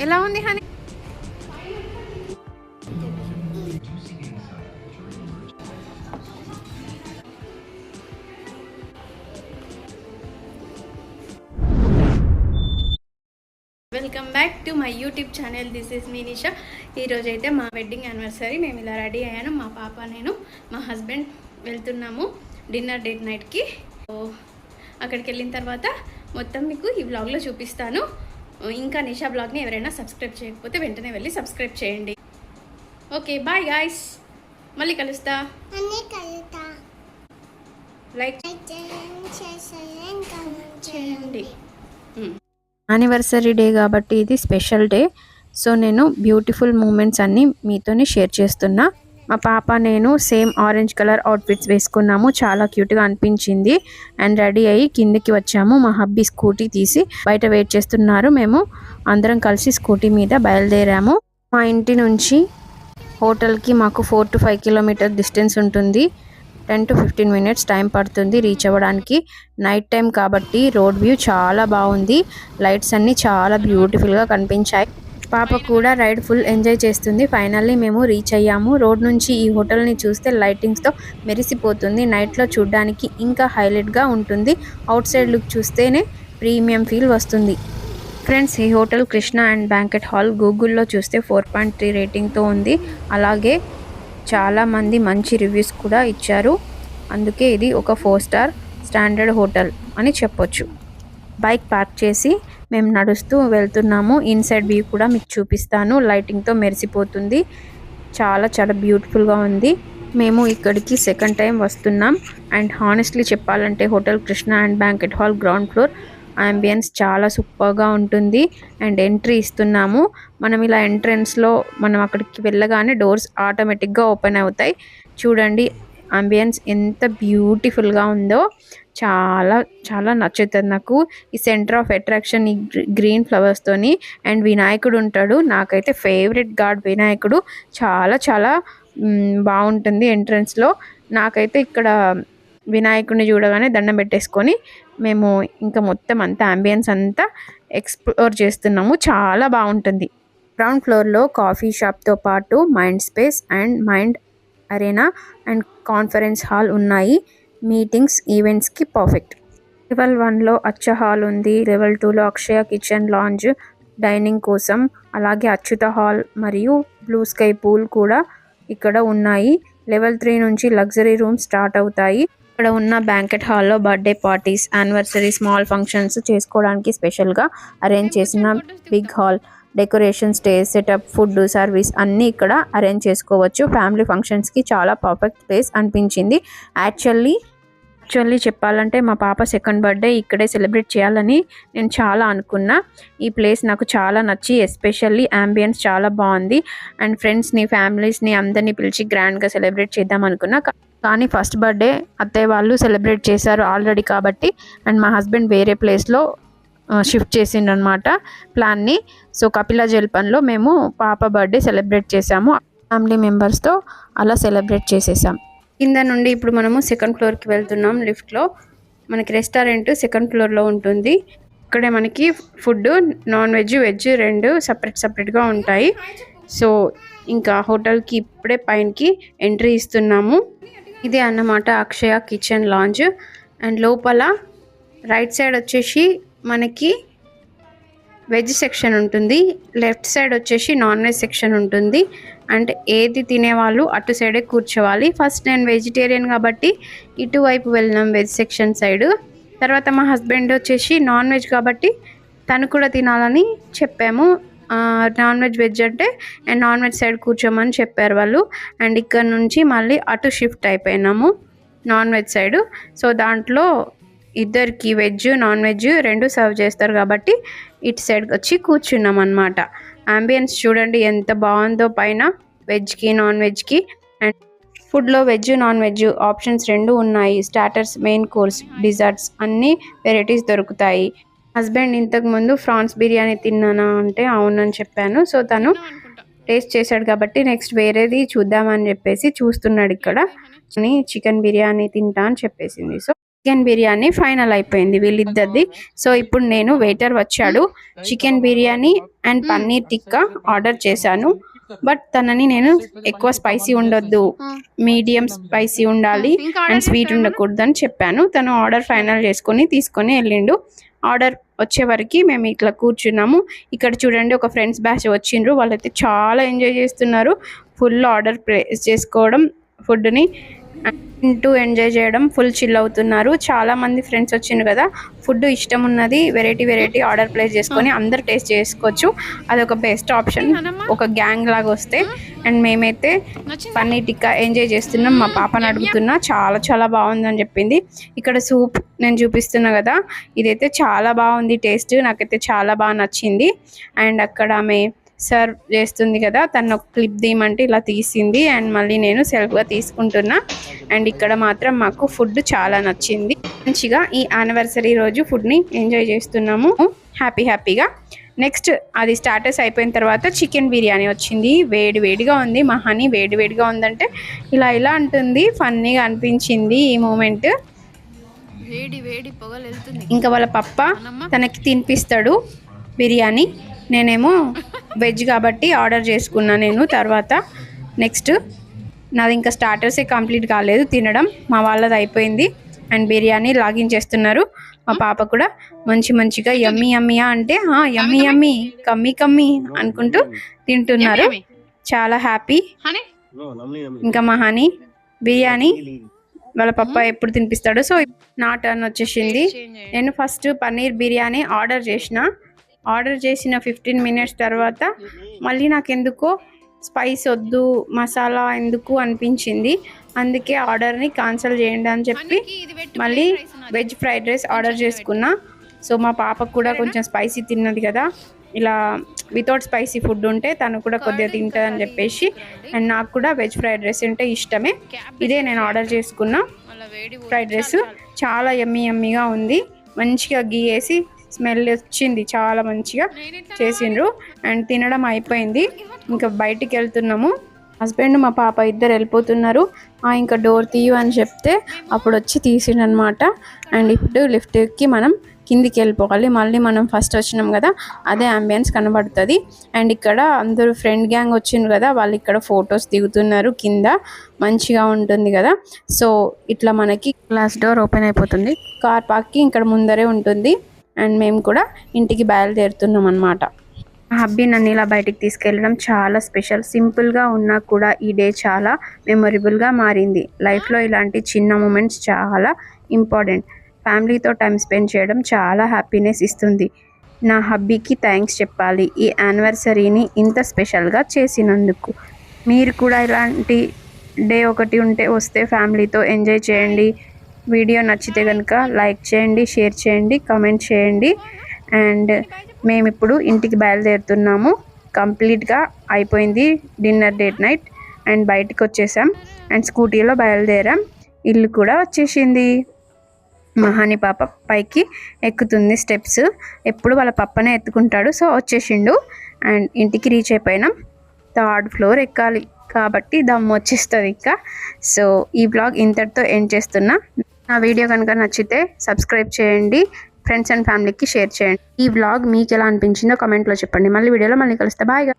ఎలా ఉంది honey? Welcome back to my YouTube channel. This is me Nisha. ఈరోజైతే మా వెడ్డింగ్ యానివర్సరీ. మేము ఇలా రెడీ అయ్యాను. మా పాప, నేను, మా హస్బెండ్ వెళ్తున్నాము డిన్నర్ డేట్ నైట్కి. అక్కడికి వెళ్ళిన తర్వాత మొత్తం మీకు ఈ వ్లాగ్లో చూపిస్తాను. ఇంకా నిషా బ్లాగ్ని ఎవరైనా సబ్స్క్రైబ్ చేయకపోతే వెంటనే వెళ్ళి సబ్స్క్రైబ్ చేయండి. Okay, bye guys. మళ్ళీ కలుస్తా. లైక్ చేయండి. యానివర్సరీ డే కాబట్టి ఇది స్పెషల్ డే. సో నేను బ్యూటిఫుల్ మూమెంట్స్ అన్నీ మీతోనే షేర్ చేస్తున్నా. మా పాప నేను సేమ్ ఆరెంజ్ కలర్ అవుట్ఫిట్స్ వేసుకున్నాము. చాలా క్యూట్గా అనిపించింది. అండ్ రెడీ అయ్యి కిందకి వచ్చాము. మా హబ్బీ స్కూటీ తీసి బయట వెయిట్ చేస్తున్నారు. మేము అందరం కలిసి స్కూటీ మీద బయలుదేరాము. మా ఇంటి నుంచి హోటల్కి మాకు 4 to 5 కిలోమీటర్ డిస్టెన్స్ ఉంటుంది. 10 to 15 మినిట్స్ టైం పడుతుంది రీచ్ అవ్వడానికి. నైట్ టైం కాబట్టి రోడ్ వ్యూ చాలా బాగుంది. లైట్స్ అన్నీ చాలా బ్యూటిఫుల్గా కనిపించాయి. పాప కూడా రైడ్ ఫుల్ ఎంజాయ్ చేస్తుంది. ఫైనల్లీ మేము రీచ్ అయ్యాము. రోడ్ నుంచి ఈ హోటల్ని చూస్తే లైటింగ్స్తో మెరిసిపోతుంది. నైట్లో చూడడానికి ఇంకా హైలైట్గా ఉంటుంది. అవుట్ సైడ్ లుక్ చూస్తేనే ప్రీమియం ఫీల్ వస్తుంది. ఫ్రెండ్స్, ఈ hotel Krishna and banquet hall గూగుల్లో చూస్తే 4.3 రేటింగ్తో ఉంది. అలాగే చాలామంది మంచి రివ్యూస్ కూడా ఇచ్చారు. అందుకే ఇది ఒక 4 స్టార్ స్టాండర్డ్ హోటల్ అని చెప్పొచ్చు. బైక్ పార్క్ చేసి మేము నడుస్తూ వెళ్తున్నాము. ఇన్సైడ్ వ్యూ కూడా మీకు చూపిస్తాను. లైటింగ్తో మెరిసిపోతుంది. చాలా చాలా బ్యూటిఫుల్గా ఉంది. మేము ఇక్కడికి సెకండ్ టైం వస్తున్నాం. అండ్ హానెస్ట్లీ చెప్పాలంటే hotel Krishna and banquet hall ground floor ambience చాలా సూపర్గా ఉంటుంది. అండ్ ఎంట్రీ ఇస్తున్నాము. మనం ఇలా ఎంట్రన్స్లో మనం అక్కడికి వెళ్ళగానే డోర్స్ ఆటోమేటిక్గా ఓపెన్ అవుతాయి. చూడండి అంబియన్స్ ఎంత బ్యూటిఫుల్గా ఉందో. చాలా చాలా నచ్చుతుంది నాకు. ఈ సెంటర్ ఆఫ్ అట్రాక్షన్ ఈ గ్రీన్ ఫ్లవర్స్తోని. అండ్ వినాయకుడు ఉంటాడు. నాకైతే ఫేవరెట్ గాడ్ వినాయకుడు. చాలా చాలా బాగుంటుంది ఎంట్రన్స్లో. నాకైతే ఇక్కడ వినాయకుడిని చూడగానే దండం పెట్టేసుకొని మేము ఇంకా మొత్తం అంతా అంబియన్స్ అంతా ఎక్స్ప్లోర్ చేస్తున్నాము. చాలా బాగుంటుంది. గ్రౌండ్ ఫ్లోర్లో కాఫీ షాప్తో పాటు Mind Space and Mind Arena and conference hall ఉన్నాయి. మీటింగ్స్ ఈవెంట్స్కి పర్ఫెక్ట్. లెవెల్ 1లో అచ్చ హాల్ ఉంది. లెవెల్ 2లో అక్షయ కిచెన్ లాంజ్ డైనింగ్ కోసం. అలాగే అచ్యుత హాల్ మరియు బ్లూ స్కై పూల్ కూడా ఇక్కడ ఉన్నాయి. లెవెల్ 3 నుంచి లగ్జరీ రూమ్స్ స్టార్ట్ అవుతాయి. ఇక్కడ ఉన్న బ్యాంకెట్ హాల్లో birthday parties, anniversary, small functions చేసుకోవడానికి స్పెషల్గా అరేంజ్ చేసిన big hall. Decoration, stage setup, food, service అన్నీ ఇక్కడ అరేంజ్ చేసుకోవచ్చు. ఫ్యామిలీ ఫంక్షన్స్కి చాలా పర్ఫెక్ట్ ప్లేస్ అనిపించింది. యాక్చువల్లీ చెప్పాలంటే మా పాప సెకండ్ బర్త్డే ఇక్కడే సెలబ్రేట్ చేయాలని నేను చాలా అనుకున్నా. ఈ ప్లేస్ నాకు చాలా నచ్చి, ఎస్పెషల్లీ అంబియన్స్ చాలా బాగుంది. అండ్ ఫ్రెండ్స్ని, ఫ్యామిలీస్ని అందరినీ పిలిచి గ్రాండ్గా సెలబ్రేట్ చేద్దాం అనుకున్నా. కానీ ఫస్ట్ బర్త్డే అత్తయ్య వాళ్ళు సెలబ్రేట్ చేశారు ఆల్రెడీ కాబట్టి. అండ్ మా హస్బెండ్ వేరే ప్లేస్లో షిఫ్ట్ చేసిండు అనమాట ప్లాన్ని. సో కపిల జల్పన్లో మేము పాప బర్త్డే సెలబ్రేట్ చేసాము. ఫ్యామిలీ మెంబర్స్తో అలా సెలబ్రేట్ చేసేసాం. కింద నుండి ఇప్పుడు మనము సెకండ్ ఫ్లోర్కి వెళ్తున్నాం. లిఫ్ట్లో మనకి రెస్టారెంట్ సెకండ్ ఫ్లోర్లో ఉంటుంది. ఇక్కడే మనకి ఫుడ్ నాన్ వెజ్, వెజ్ రెండు సపరేట్గా ఉంటాయి. సో ఇంకా హోటల్కి ఇప్పుడే పైనకి ఎంట్రీ ఇస్తున్నాము. ఇదే అన్నమాట అక్షయ కిచెన్ లాంజ్. అండ్ లోపల రైట్ సైడ్ వచ్చేసి మనకి వెజ్ సెక్షన్ ఉంటుంది. లెఫ్ట్ సైడ్ వచ్చేసి నాన్ వెజ్ సెక్షన్ ఉంటుంది. అండ్ ఏది తినేవాళ్ళు అటు సైడే కూర్చోవాలి. ఫస్ట్ నేను వెజిటేరియన్ కాబట్టి ఇటువైపు వెళ్ళినాం వెజ్ సెక్షన్ సైడ్. తర్వాత మా హస్బెండ్ వచ్చేసి నాన్ వెజ్ కాబట్టి తను కూడా తినాలని చెప్పాము. నాన్ వెజ్, వెజ్ అంటే అండ్ నాన్ వెజ్ సైడ్ కూర్చోమని చెప్పారు వాళ్ళు. అండ్ ఇక్కడ నుంచి మళ్ళీ అటు షిఫ్ట్ అయిపోయినాము నాన్ వెజ్ సైడ్. సో దాంట్లో ఇద్దరికి వెజ్, నాన్ వెజ్ రెండు సర్వ్ చేస్తారు కాబట్టి ఇటు సైడ్ వచ్చి కూర్చున్నాం అనమాట. అంబియన్స్ చూడండి ఎంత బాగుందో పైన వెజ్కి, నాన్ వెజ్కి. అండ్ ఫుడ్లో వెజ్, నాన్ వెజ్ ఆప్షన్స్ రెండు ఉన్నాయి. స్టార్టర్స్, మెయిన్ కోర్స్, డిజర్ట్స్ అన్ని వెరైటీస్ దొరుకుతాయి. హస్బెండ్ ఇంతకుముందు ఫ్రాన్స్ బిర్యానీ తిన్నానా అంటే అవునని చెప్పాను. సో తను టేస్ట్ చేశాడు కాబట్టి నెక్స్ట్ వేరేది చూద్దామని చెప్పేసి చూస్తున్నాడు. ఇక్కడ చికెన్ బిర్యానీ తింటా అని చెప్పేసింది. సో చికెన్ బిర్యానీ ఫైనల్ అయిపోయింది వీళ్ళిద్దరిది. సో ఇప్పుడు నేను వెయిటర్ వచ్చాడు, chicken biryani and paneer tikka order చేశాను. బట్ తనని నేను ఎక్కువ స్పైసీ ఉండొద్దు, మీడియం స్పైసీ ఉండాలి అండ్ స్వీట్ ఉండకూడదు అని చెప్పాను. తను ఆర్డర్ ఫైనల్ చేసుకొని తీసుకొని వెళ్ళిండు. ఆర్డర్ వచ్చే వరకు మేము ఇట్లా కూర్చున్నాము. ఇక్కడ చూడండి, ఒక ఫ్రెండ్స్ బ్యాచ్ వచ్చిండ్రు, వాళ్ళైతే చాలా ఎంజాయ్ చేస్తున్నారు. ఫుల్ ఆర్డర్ ప్లేస్ చేసుకోవడం, ఫుడ్ని తింటూ ఎంజాయ్ చేయడం, ఫుల్ చిల్ అవుతున్నారు. చాలా మంది ఫ్రెండ్స్ వచ్చిండ్రు కదా, ఫుడ్ ఇష్టం ఉన్నది వెరైటీ ఆర్డర్ ప్లేస్ చేసుకొని అందరు టేస్ట్ చేసుకోవచ్చు. అదొక బెస్ట్ ఆప్షన్ ఒక గ్యాంగ్ లాగా వస్తే. అండ్ మేమైతే పన్నీర్ టిక్కా ఎంజాయ్ చేస్తున్నాం. మా పాపని అడుగుతున్నా, చాలా బాగుందని చెప్పింది. ఇక్కడ సూప్ నేను చూపిస్తున్నా కదా, ఇదైతే చాలా బాగుంది టేస్ట్, నాకైతే చాలా బాగా నచ్చింది. అండ్ అక్కడ ఆమె సర్వ్ చేస్తుంది కదా, తను ఒక క్లిప్ తీయమంటే ఇలా తీసింది అండ్ మళ్ళీ నేను సెల్ఫ్గా తీసుకుంటున్నా. అండ్ ఇక్కడ మాత్రం మాకు ఫుడ్ చాలా నచ్చింది. మంచిగా ఈ యానివర్సరీ రోజు ఫుడ్ని ఎంజాయ్ చేస్తున్నాము హ్యాపీగా. నెక్స్ట్ అది స్టార్టర్స్ అయిపోయిన తర్వాత చికెన్ బిర్యానీ వచ్చింది. వేడిగా ఉంది. మహాని వేడిగా ఉందంటే ఇలా అంటుంది. ఫన్నీగా అనిపించింది ఈ మూమెంట్. వేడి పొగలు వెళ్తుంది. ఇంకా వాళ్ళ పప్ప తనకి తినిపిస్తాడు బిర్యానీ. నేనేమో వెజ్ కాబట్టి ఆర్డర్ చేసుకున్నా నేను. తర్వాత నెక్స్ట్ నాది ఇంకా స్టార్టర్సే కంప్లీట్ కాలేదు తినడం, మా వాళ్ళది అయిపోయింది. అండ్ బిర్యానీ లాగిన్ చేస్తున్నారు. మా పాప కూడా మంచిగా యమ్మీయా అంటే యమ్మీ కమ్మీ అనుకుంటూ తింటున్నారు. చాలా హ్యాపీ. ఇంకా మా హనీ బిర్యానీ వాళ్ళ పప్ప ఎప్పుడు తినిపిస్తాడు. సో నా టర్న్ వచ్చేసింది. నేను ఫస్ట్ పన్నీర్ బిర్యానీ ఆర్డర్ చేసిన 15 minutes తర్వాత మళ్ళీ నాకెందుకో స్పైస్ వద్దు, మసాలా ఎందుకు అనిపించింది. అందుకే ఆర్డర్ని క్యాన్సిల్ చేయండి అని చెప్పి మళ్ళీ వెజ్ ఫ్రైడ్ రైస్ ఆర్డర్ చేసుకున్నా. సో మా పాపకు కూడా కొంచెం స్పైసీ తిన్నది కదా, ఇలా వితౌట్ స్పైసీ ఫుడ్ ఉంటే తను కూడా కొద్దిగా తింటుంది అని చెప్పేసి. అండ్ నాకు కూడా వెజ్ ఫ్రైడ్ రైస్ అంటే ఇష్టమే. ఇదే నేను ఆర్డర్ చేసుకున్న ఫ్రైడ్ రైస్. చాలా యమ్మీగా ఉంది. మంచిగా గీ వేసి స్మెల్ వచ్చింది, చాలా మంచిగా చేసిండ్రు. అండ్ తినడం అయిపోయింది. ఇంకా బయటికి వెళ్తున్నాము. హస్బెండ్ మా పాప ఇద్దరు వెళ్ళిపోతున్నారు. ఇంకా డోర్ తీయు అని చెప్తే అప్పుడు వచ్చి తీసిండనమాట. అండ్ ఇప్పుడు లిఫ్ట్ ఎక్కి మనం కిందికి వెళ్ళిపోవాలి. మళ్ళీ మనం ఫస్ట్ వచ్చినాం కదా, అదే అంబియన్స్ కనబడుతుంది. అండ్ ఇక్కడ అందరూ ఫ్రెండ్ గ్యాంగ్ వచ్చిండ్రు కదా, వాళ్ళు ఇక్కడ ఫొటోస్ దిగుతున్నారు. కింద మంచిగా ఉంటుంది కదా. సో ఇట్లా మనకి గ్లాస్ డోర్ ఓపెన్ అయిపోతుంది. కార్ పార్కింగ్ ఇక్కడ ముందరే ఉంటుంది. అండ్ మేము కూడా ఇంటికి బయలుదేరుతున్నాం అన్నమాట. హబ్బీ నన్ను ఇలా బయటికి తీసుకెళ్ళడం చాలా స్పెషల్. సింపుల్గా ఉన్నా కూడా ఈ డే చాలా మెమొరబుల్గా మారింది. లైఫ్లో ఇలాంటి చిన్న మూమెంట్స్ చాలా ఇంపార్టెంట్. ఫ్యామిలీతో టైం స్పెండ్ చేయడం చాలా హ్యాపీనెస్ ఇస్తుంది. నా హబ్బీకి థ్యాంక్స్ చెప్పాలి ఈ యానివర్సరీని ఇంత స్పెషల్గా చేసినందుకు. మీరు కూడా ఇలాంటి డే ఒకటి వస్తే ఫ్యామిలీతో ఎంజాయ్ చేయండి. వీడియో నచ్చితే కనుక లైక్ చేయండి, షేర్ చేయండి, కామెంట్ చేయండి. అండ్ మేము ఇప్పుడు ఇంటికి బయలుదేరుతున్నాము. కంప్లీట్గా అయిపోయింది డిన్నర్ డేట్ నైట్. అండ్ బయటికి వచ్చేసాం అండ్ స్కూటీలో బయలుదేరాం. ఇల్లు కూడా వచ్చేసింది. మహాని పాప పైకి ఎక్కుతుంది స్టెప్స్. ఎప్పుడు వాళ్ళ పప్పనే ఎత్తుకుంటాడు. సో వచ్చేసిండు. అండ్ ఇంటికి రీచ్ అయిపోయినాం. 3rd floor ఎక్కాలి కాబట్టి దమ్ము వచ్చేస్తుంది ఇంకా. సో ఈ బ్లాగ్ ఇంతటితో ఎండ్ చేస్తున్నా. నా వీడియో కనుక నచ్చితే సబ్స్క్రైబ్ చేయండి, ఫ్రెండ్స్ అండ్ ఫ్యామిలీకి షేర్ చేయండి. ఈ వ్లాగ్ మీకు ఎలా అనిపించిందో కామెంట్లో చెప్పండి. మళ్ళీ వీడియోలో మళ్ళీ కలుస్తా. బాయ్.